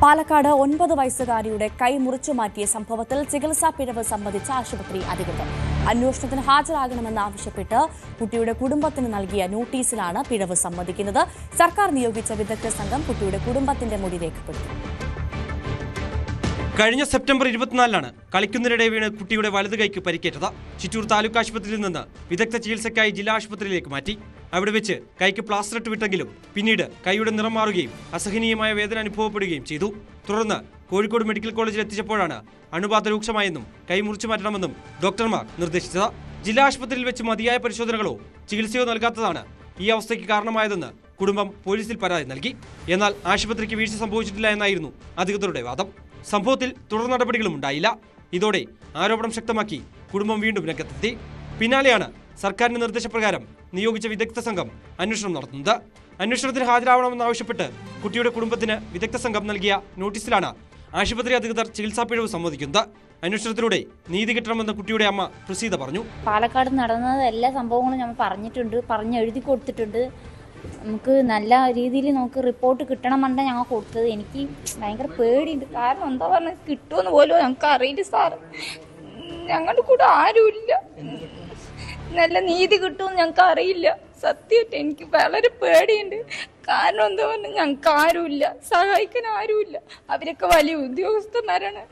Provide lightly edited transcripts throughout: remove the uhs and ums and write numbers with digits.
പാലക്കാട് 9 വയസ്സുകാരിയുടെ കൈ മുറിച്ചു മാറ്റിയ സംഭവത്തിൽ ചികിത്സാ പിഴവ് സംബന്ധിച്ച ആശുപത്രി അധികൃതർ അന്വേഷണത്തിന് ഹാജരാകണമെന്നാവശ്യപ്പെട്ട് കുട്ടിയുടെ കുടുംബത്തിന് നൽകിയ നോട്ടീസിലാണ് പിഴവ് സമ്മതിക്കുന്നത്. സർക്കാർ നിയോഗിച്ച വിദഗ്ധ സംഘം കുട്ടിയുടെ കുടുംബത്തിന്റെ മൊഴി രേഖപ്പെടുത്തി. കഴിഞ്ഞ സെപ്റ്റംബർ 24-നാണ് കളിക്കുന്നതിനിടെ വീണ് കുട്ടിയുടെ വലതു കൈക്ക് പരിക്കേറ്റത്. ചിറ്റൂർ താലൂക്ക് ആശുപത്രിയിൽ നിന്ന് വിദഗ്ധ ചികിത്സയ്ക്കായി ജില്ലാ ആശുപത്രിയിലേക്ക് മാറ്റി. അവിടെ വെച്ച് കൈക്ക് പ്ലാസ്റ്റർ ഇട്ട് വിട്ടെങ്കിലും പിന്നീട് കൈയുടെ നിറം മാറുകയും അസഹനീയമായ വേദന അനുഭവപ്പെടുകയും ചെയ്തു. തുടർന്ന് കോഴിക്കോട് മെഡിക്കൽ കോളേജിൽ എത്തിച്ചപ്പോഴാണ് അണുബാധ രൂക്ഷമായെന്നും കൈ മുറിച്ചു മാറ്റണമെന്നും ഡോക്ടർമാർ നിർദ്ദേശിച്ചത്. ജില്ലാ ആശുപത്രിയിൽ വെച്ച് മതിയായ പരിശോധനകളോ ചികിത്സയോ നൽകാത്തതാണ് ഈ അവസ്ഥയ്ക്ക് കാരണമായതെന്ന് കുടുംബം പോലീസിൽ പരാതി നൽകി. എന്നാൽ ആശുപത്രിക്ക് വീഴ്ച സംഭവിച്ചിട്ടില്ല എന്നായിരുന്നു അധികൃതരുടെ വാദം. സംഭവത്തിൽ തുടർ നടപടികളും ഉണ്ടായില്ല. ഇതോടെ ആരോപണം ശക്തമാക്കി കുടുംബം വീണ്ടും രംഗത്തെത്തി. പിന്നാലെയാണ് സർക്കാരിന്റെ നിർദ്ദേശപ്രകാരം നിയോഗിച്ച വിദഗ്ധ സംഘം അന്വേഷണം നടത്തുന്നത്. അന്വേഷണത്തിന് ഹാജരാവണമെന്നാവശ്യപ്പെട്ട് കുട്ടിയുടെ കുടുംബത്തിന് വിദഗ്ധ സംഘം നൽകിയ നോട്ടീസിലാണ് ആശുപത്രി അധികൃതർ ചികിത്സാ പിഴവ് സമ്മതിക്കുന്നത്. അന്വേഷണത്തിലൂടെ നീതി കിട്ടണമെന്ന് കുട്ടിയുടെ അമ്മ പ്രസീത പറഞ്ഞു. പാലക്കാട് നടന്നത് എല്ലാ സംഭവങ്ങളും നമ്മൾ പറഞ്ഞിട്ടുണ്ട്, എഴുതി കൊടുത്തിട്ടുണ്ട്. നമുക്ക് നല്ല രീതിയിൽ നമുക്ക് റിപ്പോർട്ട് കിട്ടണമെന്നാണ് ഞങ്ങൾ കൊടുത്തത്. എനിക്ക് ഭയങ്കര പേടിയുണ്ട്. കാരണം എന്താ പറഞ്ഞാൽ കിട്ടുമെന്ന് പോലും ഞങ്ങൾക്ക് അറിയില്ല സാർ. ഞങ്ങളുടെ കൂടെ ആരുമില്ല. നല്ല നീതി കിട്ടുമെന്ന് ഞങ്ങൾക്ക് അറിയില്ല. സത്യമായിട്ട് എനിക്ക് വളരെ പേടിയുണ്ട്. കാരണം എന്താ പറഞ്ഞാൽ ഞങ്ങൾക്ക് ആരുമില്ല, സഹായിക്കാൻ ആരുമില്ല. അവരൊക്കെ വലിയ ഉദ്യോഗസ്ഥന്മാരാണ്.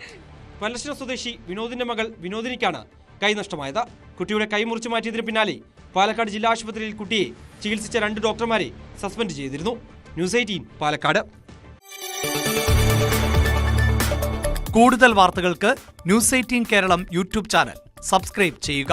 പല്ലശ്ശന സ്വദേശി വിനോദിന്റെ മകൾ വിനോദിനിക്കാണ് കൈ നഷ്ടമായത്. കുട്ടിയുടെ കൈ മുറിച്ചു മാറ്റിയതിന് പിന്നാലെ പാലക്കാട് ജില്ലാ ആശുപത്രിയിൽ കുട്ടിയെ ചികിത്സിച്ച 2 ഡോക്ടർമാരെ സസ്പെൻഡ് ചെയ്തിരുന്നു. ന്യൂസ് 18 പാലക്കാട്. കൂടുതൽ വാർത്തകൾക്ക് news 18 Keralam YouTube channel subscribe ചെയ്യുക.